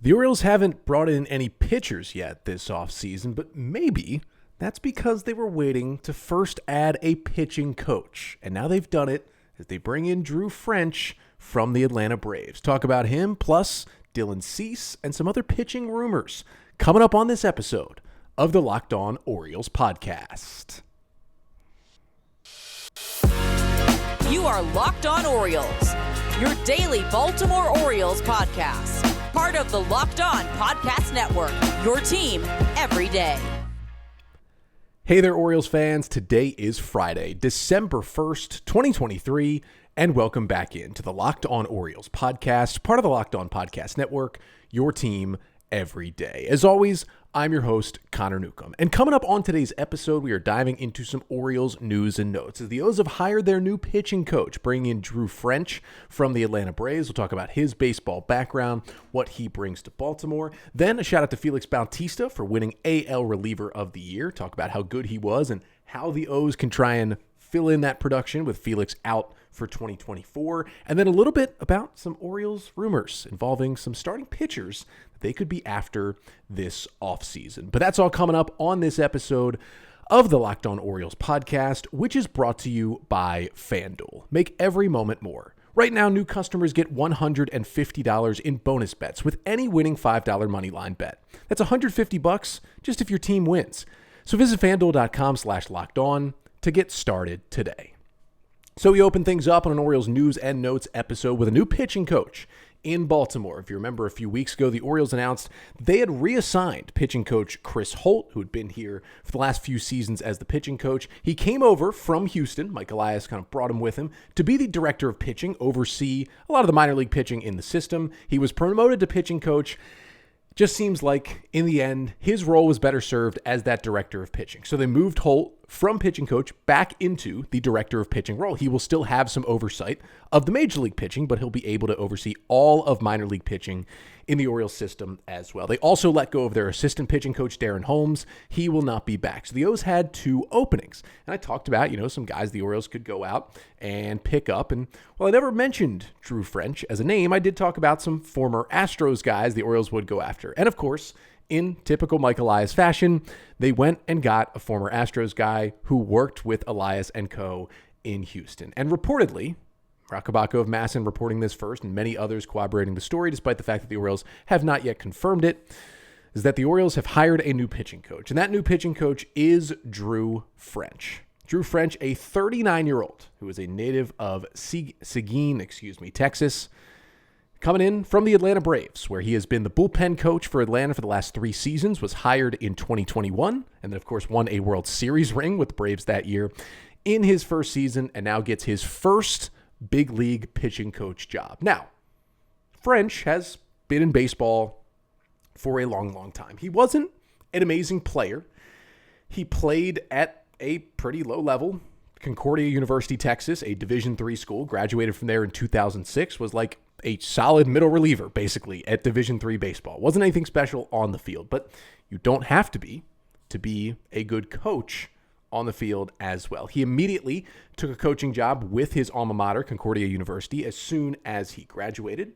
The Orioles haven't brought in any pitchers yet this offseason, but maybe that's because they were waiting to first add a pitching coach. And now they've done it as they bring in Drew French from the Atlanta Braves. Talk about him, plus Dylan Cease, and some other pitching rumors coming up on this episode of the Locked On Orioles podcast. You are Locked On Orioles, your daily Baltimore Orioles podcast. Part of the Locked On Podcast Network, your team every day. Hey there, Orioles fans. Today is Friday, December 1st, 2023, and welcome back into the Locked On Orioles podcast, part of the Locked On Podcast Network, your team every day. As always, I'm your host, Connor Newcomb. And coming up on today's episode, we are diving into some Orioles news and notes as the O's have hired their new pitching coach, bringing in Drew French from the Atlanta Braves. We'll talk about his baseball background, what he brings to Baltimore. Then a shout out to Félix Bautista for winning AL Reliever of the Year. Talk about how good he was and how the O's can try and fill in that production with Félix out for 2024. And then a little bit about some Orioles rumors involving some starting pitchers that they could be after this offseason. But that's all coming up on this episode of the Locked On Orioles podcast, which is brought to you by FanDuel. Make every moment more. Right now, new customers get $150 in bonus bets with any winning $5 moneyline bet. That's $150 just if your team wins. So visit FanDuel.com/lockedon to get started today. So we open things up on an Orioles news and notes episode with a new pitching coach in Baltimore. If you remember a few weeks ago, the Orioles announced they had reassigned pitching coach Chris Holt, who had been here for the last few seasons as the pitching coach. He came over from Houston. Mike Elias kind of brought him with him to be the director of pitching, oversee a lot of the minor league pitching in the system. He was promoted to pitching coach. Just seems like, in the end, his role was better served as that director of pitching. So they moved Holt from pitching coach back into the director of pitching role. He will still have some oversight of the major league pitching, but he'll be able to oversee all of minor league pitching in the Orioles system as well. They also let go of their assistant pitching coach, Darren Holmes. He will not be back. So the O's had two openings. And I talked about, some guys the Orioles could go out and pick up. And while I never mentioned Drew French as a name, I did talk about some former Astros guys the Orioles would go after. And of course, in typical Mike Elias fashion, they went and got a former Astros guy who worked with Elias and co. in Houston. And reportedly, Rakabako of Masson reporting this first and many others corroborating the story, despite the fact that the Orioles have not yet confirmed it, is that the Orioles have hired a new pitching coach. And that new pitching coach is Drew French. Drew French, a 39-year-old who is a native of Seguin, Texas, coming in from the Atlanta Braves, where he has been the bullpen coach for Atlanta for the last 3 seasons, was hired in 2021, and then, of course, won a World Series ring with the Braves that year in his first season, and now gets his first big league pitching coach job. Now, French has been in baseball for a long, long time. He wasn't an amazing player. He played at a pretty low level. Concordia University, Texas, a Division III school, graduated from there in 2006, was like a solid middle reliever, basically, at Division III baseball. Wasn't anything special on the field, but you don't have to be a good coach on the field as well. He immediately took a coaching job with his alma mater, Concordia University, as soon as he graduated.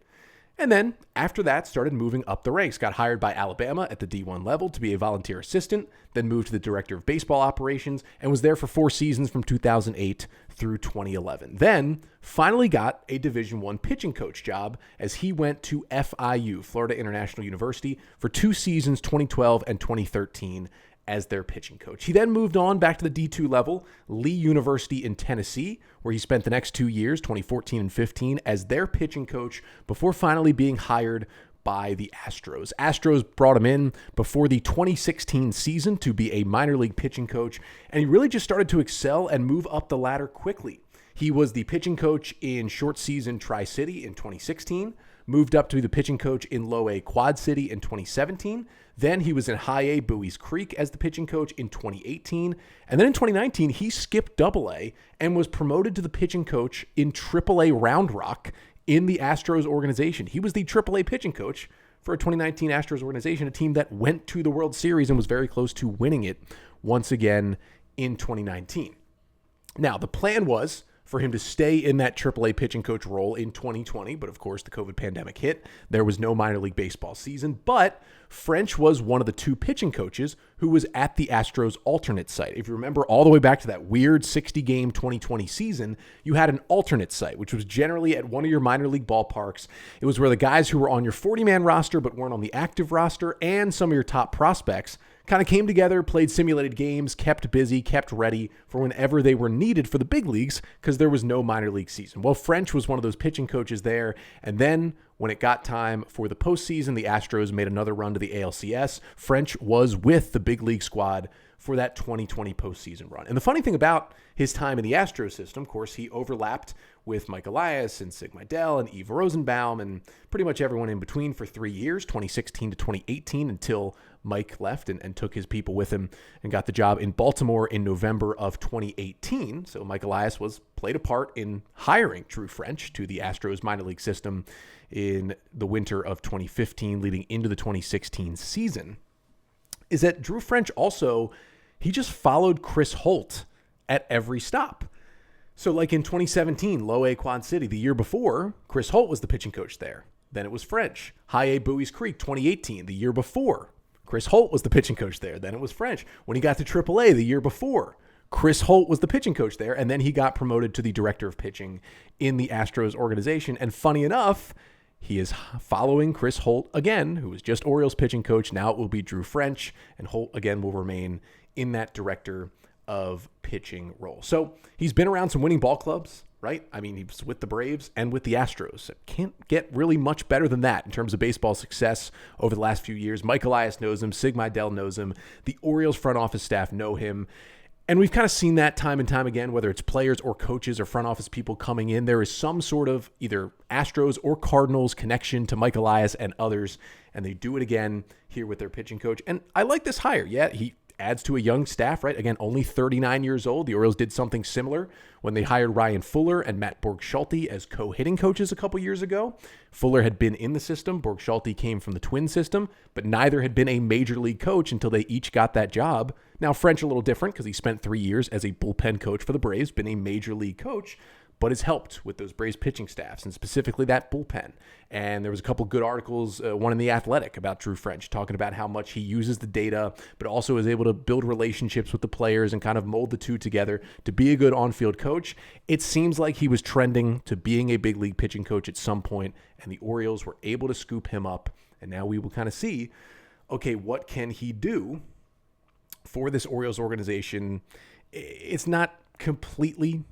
And then after that, started moving up the ranks. Got hired by Alabama at the D1 level to be a volunteer assistant, then moved to the director of baseball operations, and was there for 4 seasons from 2008 through 2011. Then finally got a Division I pitching coach job as he went to FIU, Florida International University, for 2 seasons, 2012 and 2013, as their pitching coach. He then moved on back to the D2 level, Lee University in Tennessee, where he spent the next 2 years, 2014 and 15, as their pitching coach before finally being hired by the Astros. Astros brought him in before the 2016 season to be a minor league pitching coach, and he really just started to excel and move up the ladder quickly. He was the pitching coach in short season Tri-City in 2016, moved up to be the pitching coach in Low A Quad City in 2017. Then he was in High A Bowie's Creek as the pitching coach in 2018. And then in 2019, he skipped Double A and was promoted to the pitching coach in Triple A Round Rock in the Astros organization. He was the Triple A pitching coach for a 2019 Astros organization, a team that went to the World Series and was very close to winning it once again in 2019. Now, the plan was for him to stay in that AAA pitching coach role in 2020. But of course, the COVID pandemic hit. There was no minor league baseball season. But French was one of the 2 pitching coaches who was at the Astros alternate site. If you remember all the way back to that weird 60-game 2020 season, you had an alternate site, which was generally at one of your minor league ballparks. It was where the guys who were on your 40-man roster but weren't on the active roster and some of your top prospects kind of came together, played simulated games, kept busy, kept ready for whenever they were needed for the big leagues because there was no minor league season. Well, French was one of those pitching coaches there. And then when it got time for the postseason, the Astros made another run to the ALCS. French was with the big league squad for that 2020 postseason run. And the funny thing about his time in the Astros system, of course, he overlapped with Mike Elias and Sig Mejdal and Eve Rosenbaum and pretty much everyone in between for 3 years, 2016 to 2018, until Mike left and took his people with him and got the job in Baltimore in November of 2018. So Mike Elias played a part in hiring Drew French to the Astros minor league system in the winter of 2015, leading into the 2016 season. Is that Drew French also, he just followed Chris Holt at every stop. So like in 2017, Low A Quad City, the year before, Chris Holt was the pitching coach there. Then it was French. High A Bowie's Creek, 2018, the year before, Chris Holt was the pitching coach there. Then it was French. When he got to AAA the year before, Chris Holt was the pitching coach there. And then he got promoted to the director of pitching in the Astros organization. And funny enough, he is following Chris Holt again, who was just Orioles pitching coach. Now it will be Drew French, and Holt again will remain in that director of pitching role. So he's been around some winning ball clubs, right? I mean, he was with the Braves and with the Astros. It can't get really much better than that in terms of baseball success over the last few years. Mike Elias knows him. Sig Mejdal knows him. The Orioles front office staff know him. And we've kind of seen that time and time again, whether it's players or coaches or front office people coming in. There is some sort of either Astros or Cardinals connection to Mike Elias and others, and they do it again here with their pitching coach. And I like this hire. Yeah, he adds to a young staff, right? Again, only 39 years old. The Orioles did something similar when they hired Ryan Fuller and Matt Borg-Schulte as co-hitting coaches a couple years ago. Fuller had been in the system. Borg-Schulte came from the Twin system, but neither had been a major league coach until they each got that job. Now, French a little different because he spent 3 years as a bullpen coach for the Braves, been a major league coach, but has helped with those Braves pitching staffs and specifically that bullpen. And there was a couple good articles, one in The Athletic about Drew French, talking about how much he uses the data, but also is able to build relationships with the players and kind of mold the two together to be a good on-field coach. It seems like he was trending to being a big league pitching coach at some point, and the Orioles were able to scoop him up. And now we will kind of see, okay, what can he do for this Orioles organization? It's not completely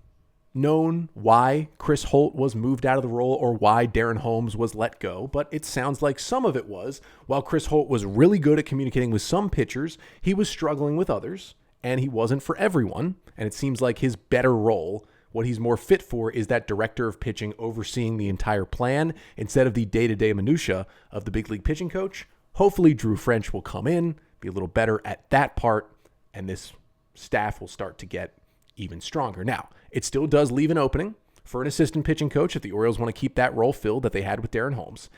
known why Chris Holt was moved out of the role or why Darren Holmes was let go, but it sounds like some of it was, while Chris Holt was really good at communicating with some pitchers, he was struggling with others, and he wasn't for everyone. And it seems like his better role, what he's more fit for, is that director of pitching overseeing the entire plan instead of the day-to-day minutia of the big league pitching coach. Hopefully Drew French will come in, be a little better at that part, and this staff will start to get even stronger. Now, it still does leave an opening for an assistant pitching coach if the Orioles want to keep that role filled that they had with Darren Holmes.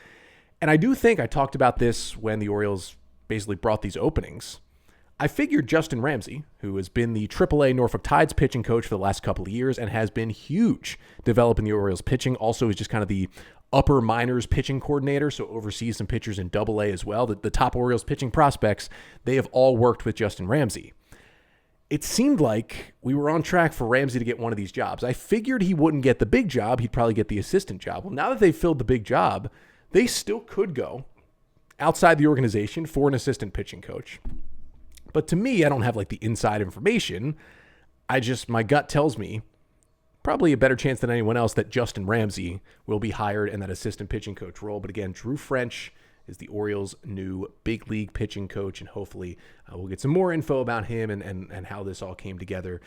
And I do think I talked about this when the Orioles basically brought these openings. I figured Justin Ramsey, who has been the AAA Norfolk Tides pitching coach for the last couple of years and has been huge developing the Orioles pitching, also is just kind of the upper minors pitching coordinator, so oversees some pitchers in AA as well. The top Orioles pitching prospects, they have all worked with Justin Ramsey. It seemed like we were on track for Ramsey to get one of these jobs. I figured he wouldn't get the big job. He'd probably get the assistant job. Well, now that they've filled the big job, they still could go outside the organization for an assistant pitching coach. But to me, I don't have like the inside information. My gut tells me probably a better chance than anyone else that Justin Ramsey will be hired in that assistant pitching coach role. But again, Drew French is the Orioles' new big league pitching coach, and hopefully we'll get some more info about him and how this all came together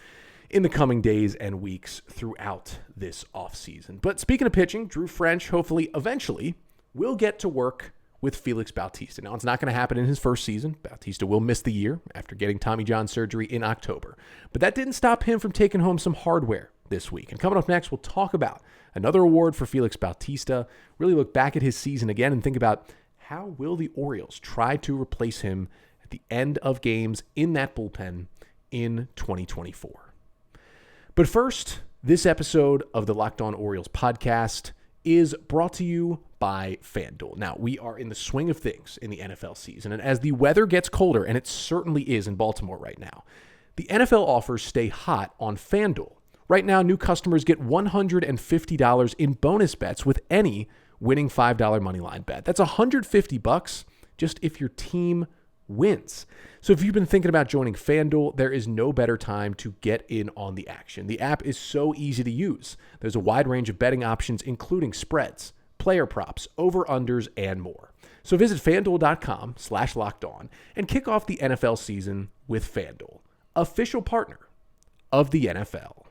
in the coming days and weeks throughout this offseason. But speaking of pitching, Drew French hopefully eventually will get to work with Félix Bautista. Now, it's not going to happen in his first season. Bautista will miss the year after getting Tommy John surgery in October. But that didn't stop him from taking home some hardware this week. And coming up next, we'll talk about another award for Félix Bautista, really look back at his season again and think about how will the Orioles try to replace him at the end of games in that bullpen in 2024. But first, This episode of the Locked On Orioles podcast is brought to you by FanDuel. Now, we are in the swing of things in the NFL season, and as the weather gets colder, and it certainly is in Baltimore right now, the NFL offers stay hot on FanDuel. Right now, new customers get $150 in bonus bets with any winning $5 moneyline bet. That's $150 just if your team wins. So if you've been thinking about joining FanDuel, there is no better time to get in on the action. The app is so easy to use. There's a wide range of betting options, including spreads, player props, over-unders, and more. So visit FanDuel.com/lockedon and kick off the NFL season with FanDuel, official partner of the NFL.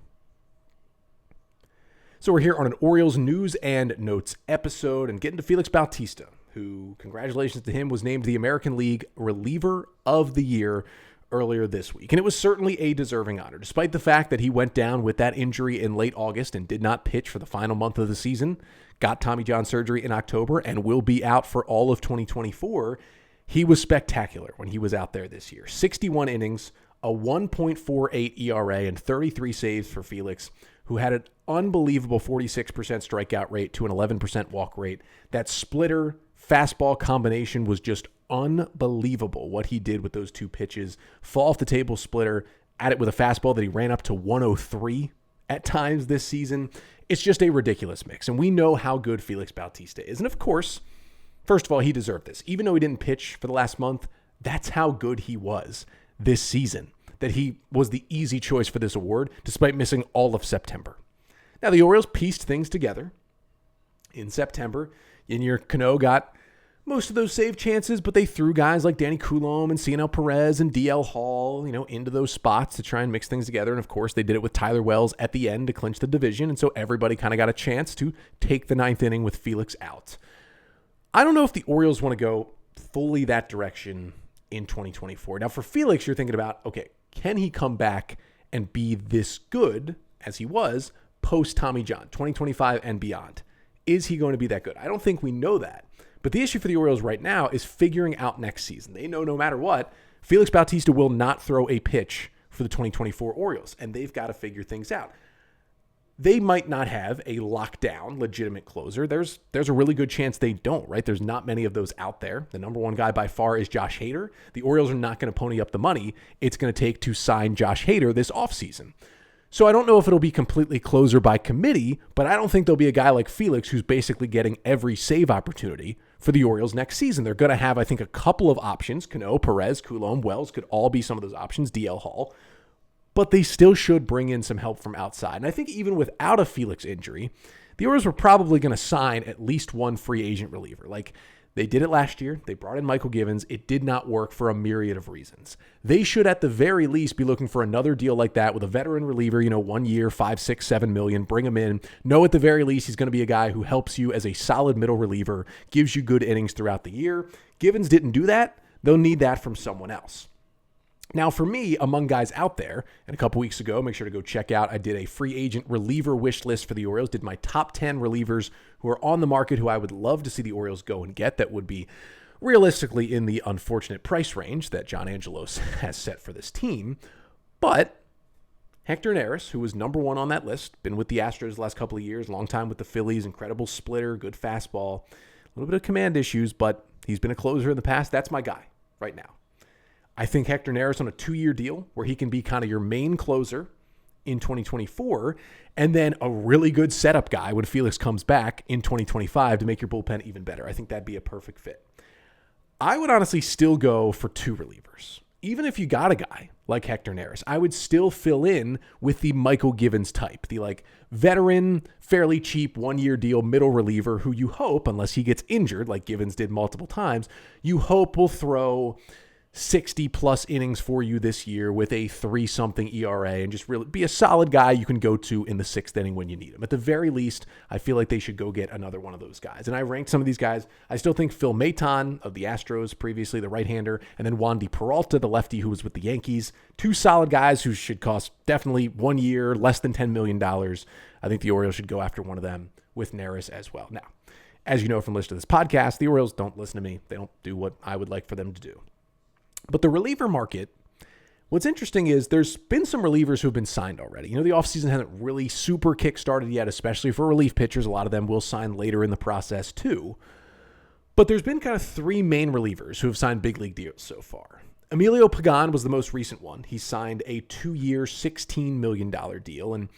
So we're here on an Orioles news and notes episode and getting to Félix Bautista, who, congratulations to him, was named the American League Reliever of the Year earlier this week. And it was certainly a deserving honor, despite the fact that he went down with that injury in late August and did not pitch for the final month of the season, got Tommy John surgery in October, and will be out for all of 2024. He was spectacular when he was out there this year. 61 innings, a 1.48 ERA, and 33 saves for Félix, who had an unbelievable 46% strikeout rate to an 11% walk rate. That splitter fastball combination was just unbelievable what he did with those two pitches. Fall off the table splitter, at it with a fastball that he ran up to 103 at times this season. It's just a ridiculous mix. And we know how good Félix Bautista is. And of course, first of all, he deserved this. Even though he didn't pitch for the last month, that's how good he was this season, that he was the easy choice for this award, despite missing all of September. Now, the Orioles pieced things together in September. Yennier Cano got most of those save chances, but they threw guys like Danny Coulomb and Cionel Perez and DL Hall, into those spots to try and mix things together. And of course, they did it with Tyler Wells at the end to clinch the division. And so everybody kind of got a chance to take the ninth inning with Félix out. I don't know if the Orioles want to go fully that direction in 2024. Now, for Félix, you're thinking about, okay, can he come back and be this good as he was post Tommy John, 2025 and beyond? Is he going to be that good? I don't think we know that. But the issue for the Orioles right now is figuring out next season. They know no matter what, Félix Bautista will not throw a pitch for the 2024 Orioles, and they've got to figure things out. They might not have a lockdown, legitimate closer. There's a really good chance they don't, right? There's not many of those out there. The number one guy by far is Josh Hader. The Orioles are not going to pony up the money it's going to take to sign Josh Hader this offseason. So I don't know if it'll be completely closer by committee, but I don't think there'll be a guy like Félix who's basically getting every save opportunity for the Orioles next season. They're going to have, I think, a couple of options. Cano, Perez, Coulomb, Wells could all be some of those options, DL Hall. But they still should bring in some help from outside. And I think even without a Félix injury, the Orioles were probably going to sign at least one free agent reliever. Like, they did it last year. They brought in Michael Givens. It did not work for a myriad of reasons. They should at the very least be looking for another deal like that with a veteran reliever, 1 year, $5, $6, $7 million, bring him in. Know at the very least he's going to be a guy who helps you as a solid middle reliever, gives you good innings throughout the year. Givens didn't do that. They'll need that from someone else. Now, for me, among guys out there, and a couple weeks ago, make sure to go check out, I did a free agent reliever wish list for the Orioles, did my top 10 relievers who are on the market who I would love to see the Orioles go and get that would be realistically in the unfortunate price range that John Angelos has set for this team. But Hector Neris, who was number one on that list, been with the Astros the last couple of years, long time with the Phillies, incredible splitter, good fastball, a little bit of command issues, but he's been a closer in the past. That's my guy right now. I think Hector Neris on a 2-year deal where he can be kind of your main closer in 2024 and then a really good setup guy when Félix comes back in 2025 to make your bullpen even better. I think that'd be a perfect fit. I would honestly still go for 2 relievers. Even if you got a guy like Hector Neris, I would still fill in with the Michael Givens type, the veteran, fairly cheap 1-year deal middle reliever who you hope, unless he gets injured like Givens did multiple times, you hope will throw 60 plus innings for you this year with a 3-something ERA and just really be a solid guy you can go to in the 6th inning when you need him. At the very least, I feel like they should go get another one of those guys. And I ranked some of these guys. I still think Phil Maton of the Astros, previously the right-hander, and then Wandy Peralta, the lefty who was with the Yankees. 2 solid guys who should cost definitely 1 year, less than $10 million. I think the Orioles should go after one of them with Neris as well. Now, as you know from listening to this podcast, the Orioles don't listen to me. They don't do what I would like for them to do. But the reliever market What's interesting is there's been some relievers who have been signed already. The offseason hasn't really super kick-started yet, especially for relief pitchers. A lot of them will sign later in the process too. But there's been kind of three main relievers who have signed big league deals so far. Emilio Pagan was the most recent one. He signed a 2-year, $16 million deal. And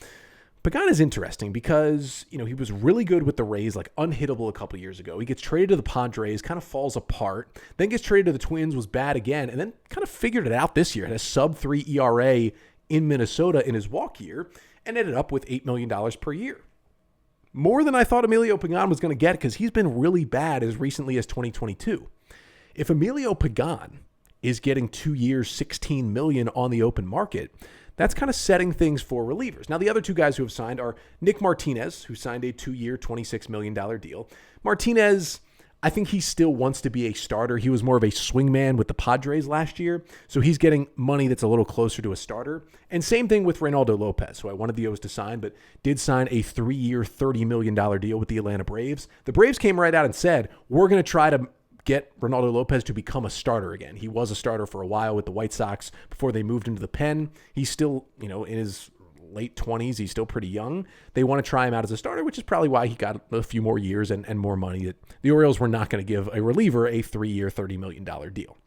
Pagan is interesting because, he was really good with the Rays, like unhittable a couple years ago. He gets traded to the Padres, kind of falls apart, then gets traded to the Twins, was bad again, and then kind of figured it out this year. Had a sub-3 ERA in Minnesota in his walk year and ended up with $8 million per year. More than I thought Emilio Pagan was going to get because he's been really bad as recently as 2022. If Emilio Pagan is getting 2 years, $16 million on the open market, that's kind of setting things for relievers. Now, the other two guys who have signed are Nick Martinez, who signed a 2-year, $26 million deal. Martinez, I think he still wants to be a starter. He was more of a swingman with the Padres last year, so he's getting money that's a little closer to a starter. And same thing with Reynaldo Lopez, who I wanted the O's to sign, but did sign a 3-year, $30 million deal with the Atlanta Braves. The Braves came right out and said, we're going to try to get Reynaldo Lopez to become a starter again. He was a starter for a while with the White Sox before they moved him to the pen. He's still, in his late 20s. He's still pretty young. They want to try him out as a starter, which is probably why he got a few more years and more money. The Orioles were not going to give a reliever a 3-year, $30 million deal.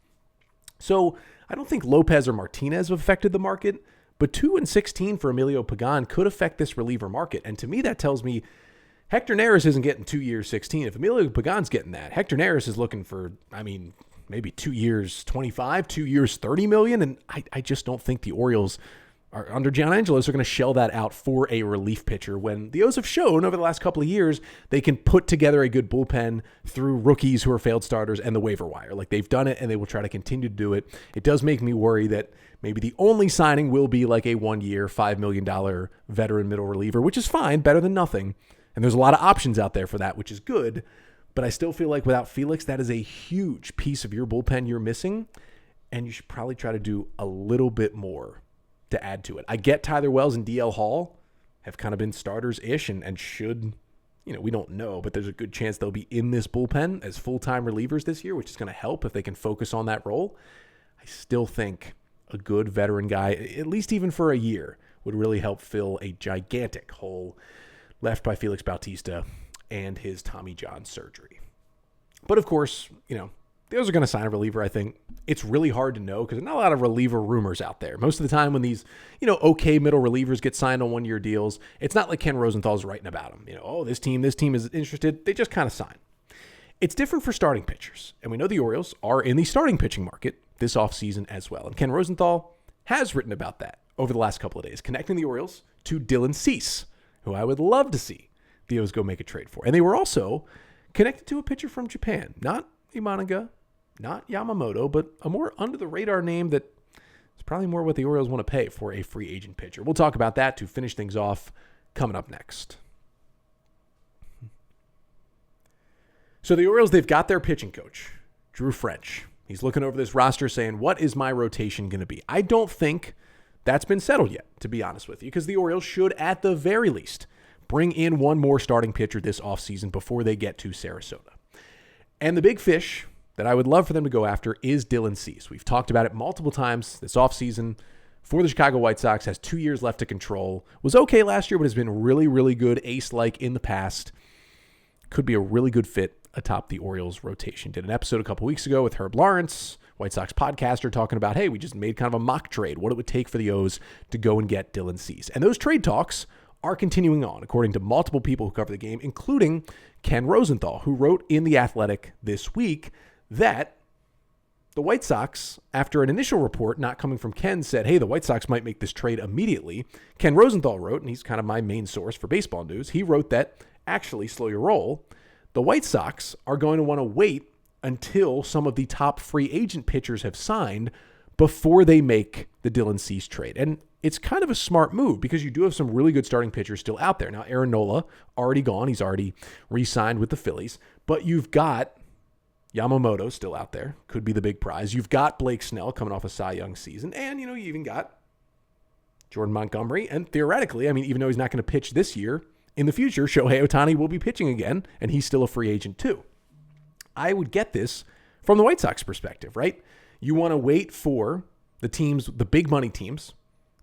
So I don't think Lopez or Martinez have affected the market, but 2 and 16 for Emilio Pagan could affect this reliever market. And to me, that tells me Hector Neris isn't getting 2 years, 16. If Emilio Pagan's getting that, Hector Neris is looking for, maybe 2 years, 25, 2 years, $30 million. And I just don't think the Orioles are under John Angelos are going to shell that out for a relief pitcher when the O's have shown over the last couple of years they can put together a good bullpen through rookies who are failed starters and the waiver wire. Like, they've done it and they will try to continue to do it. It does make me worry that maybe the only signing will be like a 1-year, $5 million veteran middle reliever, which is fine, better than nothing. And there's a lot of options out there for that, which is good. But I still feel like without Felix, that is a huge piece of your bullpen you're missing. And you should probably try to do a little bit more to add to it. I get Tyler Wells and DL Hall have kind of been starters-ish and should, we don't know, but there's a good chance they'll be in this bullpen as full-time relievers this year, which is going to help if they can focus on that role. I still think a good veteran guy, at least even for a year, would really help fill a gigantic hole left by Félix Bautista and his Tommy John surgery. But of course, the O's are going to sign a reliever, I think. It's really hard to know because there's not a lot of reliever rumors out there. Most of the time when these, okay middle relievers get signed on 1-year deals, it's not like Ken Rosenthal's writing about them. This team is interested. They just kind of sign. It's different for starting pitchers. And we know the Orioles are in the starting pitching market this offseason as well. And Ken Rosenthal has written about that over the last couple of days, connecting the Orioles to Dylan Cease, who I would love to see the O's go make a trade for. And they were also connected to a pitcher from Japan, not Imanaga, not Yamamoto, but a more under-the-radar name that is probably more what the Orioles want to pay for a free agent pitcher. We'll talk about that to finish things off coming up next. So the Orioles, they've got their pitching coach, Drew French. He's looking over this roster saying, what is my rotation going to be? I don't think that's been settled yet, to be honest with you, because the Orioles should, at the very least, bring in one more starting pitcher this offseason before they get to Sarasota. And the big fish that I would love for them to go after is Dylan Cease. We've talked about it multiple times this offseason. For the Chicago White Sox, has 2 years left to control. Was okay last year, but has been really, really good, ace-like in the past. Could be a really good fit atop the Orioles rotation. Did an episode a couple weeks ago with Herb Lawrence, White Sox podcaster, talking about, hey, we just made kind of a mock trade, what it would take for the O's to go and get Dylan Cease. And those trade talks are continuing on, according to multiple people who cover the game, including Ken Rosenthal, who wrote in The Athletic this week that the White Sox, after an initial report not coming from Ken, said, hey, the White Sox might make this trade immediately. Ken Rosenthal wrote, and he's kind of my main source for baseball news, he wrote that, actually, slow your roll, the White Sox are going to want to wait until some of the top free agent pitchers have signed before they make the Dylan Cease trade. And it's kind of a smart move because you do have some really good starting pitchers still out there. Now, Aaron Nola, already gone. He's already re-signed with the Phillies. But you've got Yamamoto still out there. Could be the big prize. You've got Blake Snell coming off a Cy Young season. And, you even got Jordan Montgomery. And theoretically, even though he's not going to pitch this year, in the future, Shohei Ohtani will be pitching again, and he's still a free agent too. I would get this from the White Sox perspective, right? You want to wait for the teams, the big money teams,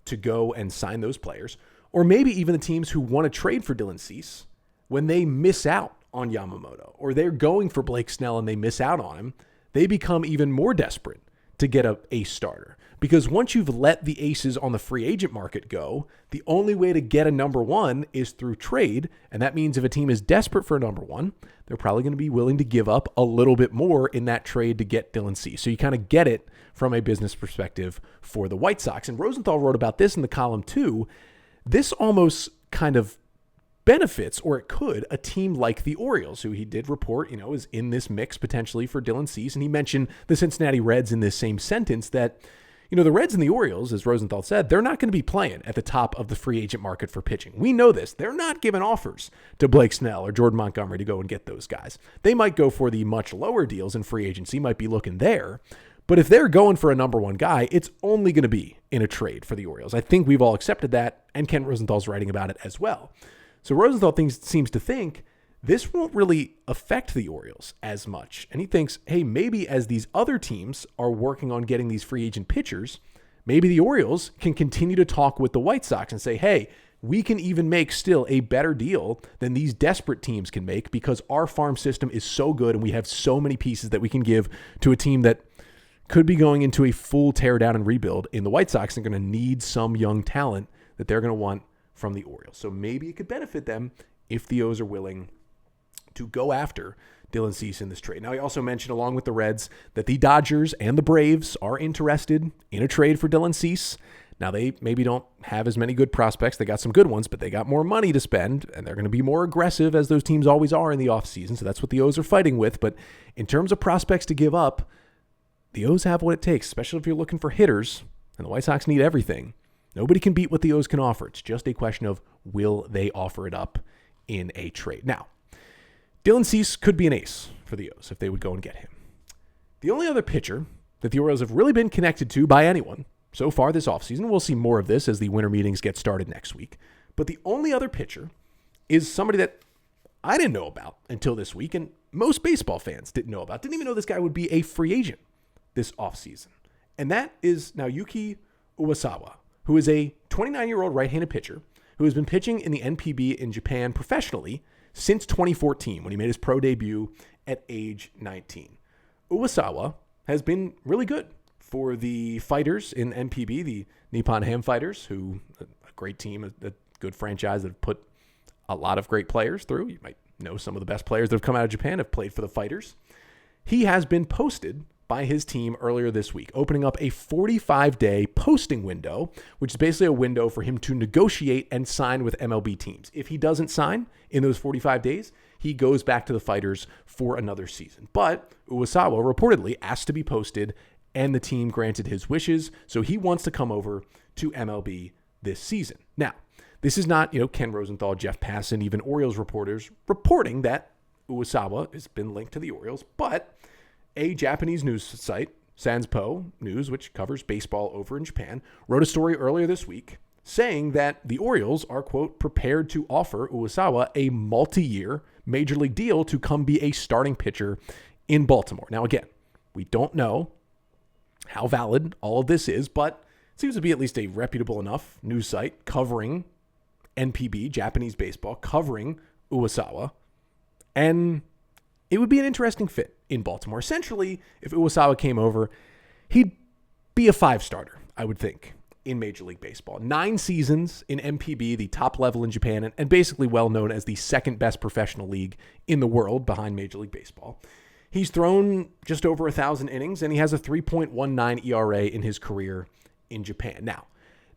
to go and sign those players, or maybe even the teams who want to trade for Dylan Cease, when they miss out on Yamamoto, or they're going for Blake Snell and they miss out on him, they become even more desperate to get an ace starter. Because once you've let the aces on the free agent market go, the only way to get a number one is through trade. And that means if a team is desperate for a number one, they're probably going to be willing to give up a little bit more in that trade to get Dylan Cease. So you kind of get it from a business perspective for the White Sox. And Rosenthal wrote about this in the column too. This almost kind of benefits, or it could, a team like the Orioles, who he did report, is in this mix potentially for Dylan Cease. And he mentioned the Cincinnati Reds in this same sentence that, the Reds and the Orioles, as Rosenthal said, they're not going to be playing at the top of the free agent market for pitching. We know this. They're not giving offers to Blake Snell or Jordan Montgomery to go and get those guys. They might go for the much lower deals in free agency, might be looking there. But if they're going for a number one guy, it's only going to be in a trade for the Orioles. I think we've all accepted that, and Ken Rosenthal's writing about it as well. So Rosenthal seems to think this won't really affect the Orioles as much. And he thinks, hey, maybe as these other teams are working on getting these free agent pitchers, maybe the Orioles can continue to talk with the White Sox and say, hey, we can even make still a better deal than these desperate teams can make because our farm system is so good and we have so many pieces that we can give to a team that could be going into a full teardown and rebuild in the White Sox and going to need some young talent that they're going to want from the Orioles. So maybe it could benefit them if the O's are willing to go after Dylan Cease in this trade. Now, he also mentioned, along with the Reds, that the Dodgers and the Braves are interested in a trade for Dylan Cease. Now, they maybe don't have as many good prospects. They got some good ones, but they got more money to spend, and they're going to be more aggressive, as those teams always are in the offseason. So that's what the O's are fighting with. But in terms of prospects to give up, the O's have what it takes, especially if you're looking for hitters, and the White Sox need everything. Nobody can beat what the O's can offer. It's just a question of, will they offer it up in a trade? Now, Dylan Cease could be an ace for the O's if they would go and get him. The only other pitcher that the Orioles have really been connected to by anyone so far this offseason, we'll see more of this as the winter meetings get started next week, but the only other pitcher is somebody that I didn't know about until this week, and most baseball fans didn't know about. Didn't even know this guy would be a free agent this offseason. And that is Naoyuki Uwasawa, who is a 29-year-old right-handed pitcher who has been pitching in the NPB in Japan professionally since 2014, when he made his pro debut at age 19. Uwasawa has been really good for the fighters in NPB, the Nippon-Ham fighters, who a great team, a good franchise that have put a lot of great players through. You might know some of the best players that have come out of Japan have played for the fighters. He has been posted by his team earlier this week, opening up a 45-day posting window, which is basically a window for him to negotiate and sign with MLB teams. If he doesn't sign in those 45 days, he goes back to the fighters for another season. But Uwasawa reportedly asked to be posted, and the team granted his wishes, so he wants to come over to MLB this season. Now, this is not, Ken Rosenthal, Jeff Passan, even Orioles reporters reporting that Uwasawa has been linked to the Orioles, but a Japanese news site, Sanspo News, which covers baseball over in Japan, wrote a story earlier this week saying that the Orioles are, quote, prepared to offer Uwasawa a multi-year major league deal to come be a starting pitcher in Baltimore. Now, again, we don't know how valid all of this is, but it seems to be at least a reputable enough news site covering NPB, Japanese baseball, covering Uwasawa, and it would be an interesting fit in Baltimore. Essentially, if Uwasawa came over, he'd be a 5-starter, I would think, in Major League Baseball. 9 seasons in MPB, the top level in Japan, and basically well known as the second best professional league in the world behind Major League Baseball. He's thrown just over 1,000 innings, and he has a 3.19 ERA in his career in Japan. Now,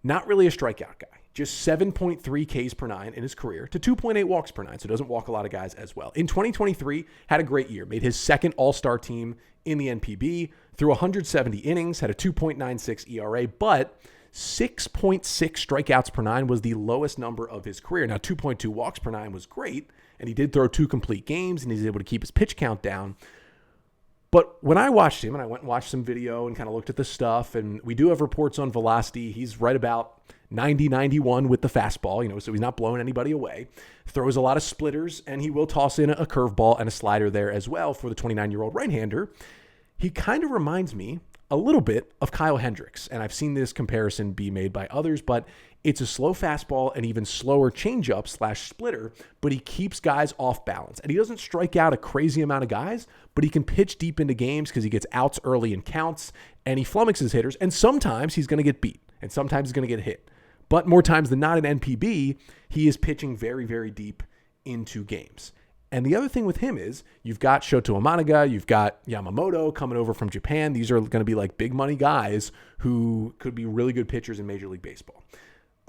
not really a strikeout guy. Just 7.3 Ks per 9 in his career to 2.8 walks per 9, so doesn't walk a lot of guys as well. In 2023, had a great year, made his second All-Star team in the NPB, threw 170 innings, had a 2.96 ERA, but 6.6 strikeouts per 9 was the lowest number of his career. Now, 2.2 walks per 9 was great, and he did throw 2 complete games, and he's able to keep his pitch count down. But when I watched him, and I went and watched some video and kind of looked at the stuff, and we do have reports on velocity. He's right about 90, 91 with the fastball, so he's not blowing anybody away. Throws a lot of splitters, and he will toss in a curveball and a slider there as well for the 29-year-old right-hander. He kind of reminds me a little bit of Kyle Hendricks, and I've seen this comparison be made by others, but it's a slow fastball and even slower changeup / splitter, but he keeps guys off balance. And he doesn't strike out a crazy amount of guys, but he can pitch deep into games because he gets outs early in counts, and he flummoxes hitters, and sometimes he's going to get beat, and sometimes he's going to get hit. But more times than not in NPB, he is pitching very, very deep into games. And the other thing with him is you've got Shoto Imanaga, you've got Yamamoto coming over from Japan. These are going to be like big money guys who could be really good pitchers in Major League Baseball.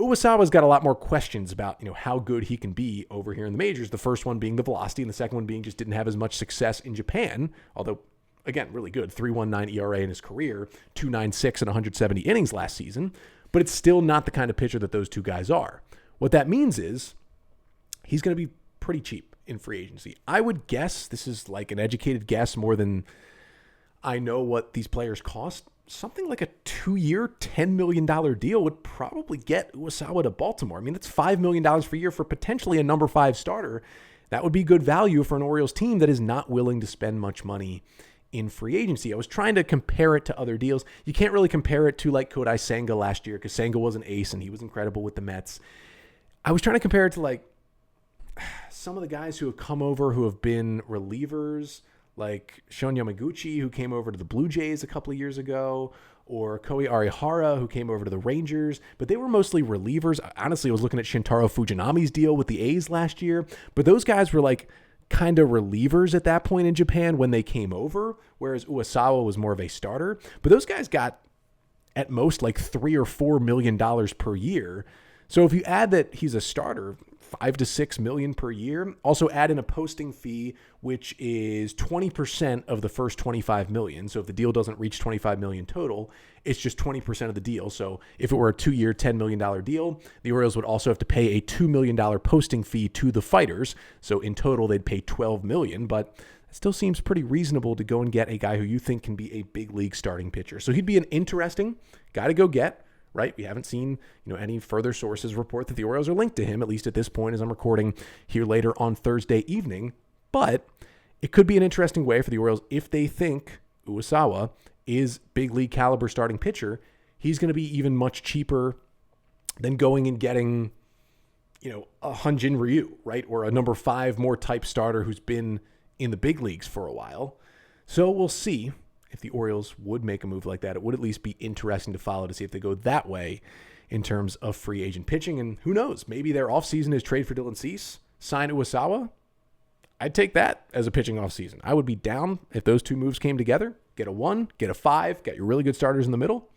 Uwasawa's got a lot more questions about, how good he can be over here in the majors. The first one being the velocity, and the second one being just didn't have as much success in Japan, although, again, really good. 3.19 ERA in his career, 2.96 in 170 innings last season, but it's still not the kind of pitcher that those two guys are. What that means is he's going to be pretty cheap in free agency. I would guess, this is like an educated guess more than I know what these players cost, something like a 2-year, $10 million deal would probably get Uwasawa to Baltimore. I mean, that's $5 million per year for potentially a number 5 starter. That would be good value for an Orioles team that is not willing to spend much money in free agency. I was trying to compare it to other deals. You can't really compare it to like Kodai Senga last year because Senga was an ace and he was incredible with the Mets. I was trying to compare it to like some of the guys who have come over who have been relievers, like Shun Yamaguchi, who came over to the Blue Jays a couple of years ago, or Kohei Arihara, who came over to the Rangers, but they were mostly relievers. Honestly, I was looking at Shintaro Fujinami's deal with the A's last year, but those guys were like kind of relievers at that point in Japan when they came over, whereas Uwasawa was more of a starter. But those guys got at most like $3 or $4 million per year. So if you add that he's a starter, $5 to $6 million per year. Also add in a posting fee, which is 20% of the first $25 million. So if the deal doesn't reach $25 million total, it's just 20% of the deal. So if it were a 2-year, $10 million deal, the Orioles would also have to pay a $2 million posting fee to the fighters. So in total, they'd pay $12 million, but it still seems pretty reasonable to go and get a guy who you think can be a big league starting pitcher. So he'd be an interesting guy to go get. Right? We haven't seen, any further sources report that the Orioles are linked to him, at least at this point as I'm recording here later on Thursday evening. But it could be an interesting way for the Orioles if they think Uwasawa is big league caliber starting pitcher. He's going to be even much cheaper than going and getting, a Hyunjin Ryu, right? Or a number 5 more type starter who's been in the big leagues for a while. So we'll see. If the Orioles would make a move like that, it would at least be interesting to follow to see if they go that way in terms of free agent pitching. And who knows, maybe their offseason is trade for Dylan Cease, sign Uwasawa. I'd take that as a pitching offseason. I would be down if those two moves came together. Get a 1, get a 5, get your really good starters in the middle.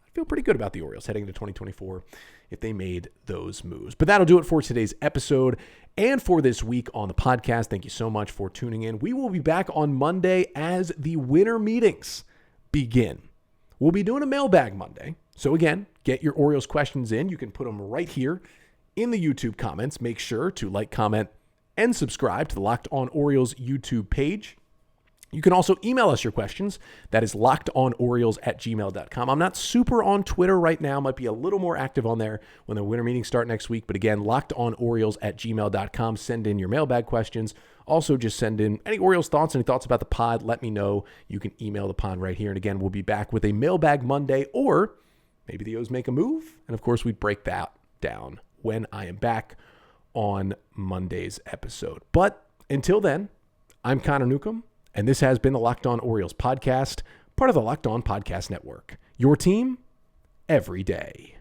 I feel pretty good about the Orioles heading into 2024 if they made those moves. But that'll do it for today's episode and for this week on the podcast. Thank you so much for tuning in. We will be back on Monday as the winter meetings begin. We'll be doing a mailbag Monday. So again, get your Orioles questions in. You can put them right here in the YouTube comments. Make sure to like, comment, and subscribe to the Locked On Orioles YouTube page. You can also email us your questions. That is lockedonorioles@gmail.com. I'm not super on Twitter right now. Might be a little more active on there when the winter meetings start next week. But again, lockedonorioles@gmail.com. Send in your mailbag questions. Also, just send in any Orioles thoughts, any thoughts about the pod. Let me know. You can email the pod right here. And again, we'll be back with a mailbag Monday, or maybe the O's make a move. And of course, we break that down when I am back on Monday's episode. But until then, I'm Connor Newcomb. And this has been the Locked On Orioles podcast, part of the Locked On Podcast Network. Your team every day.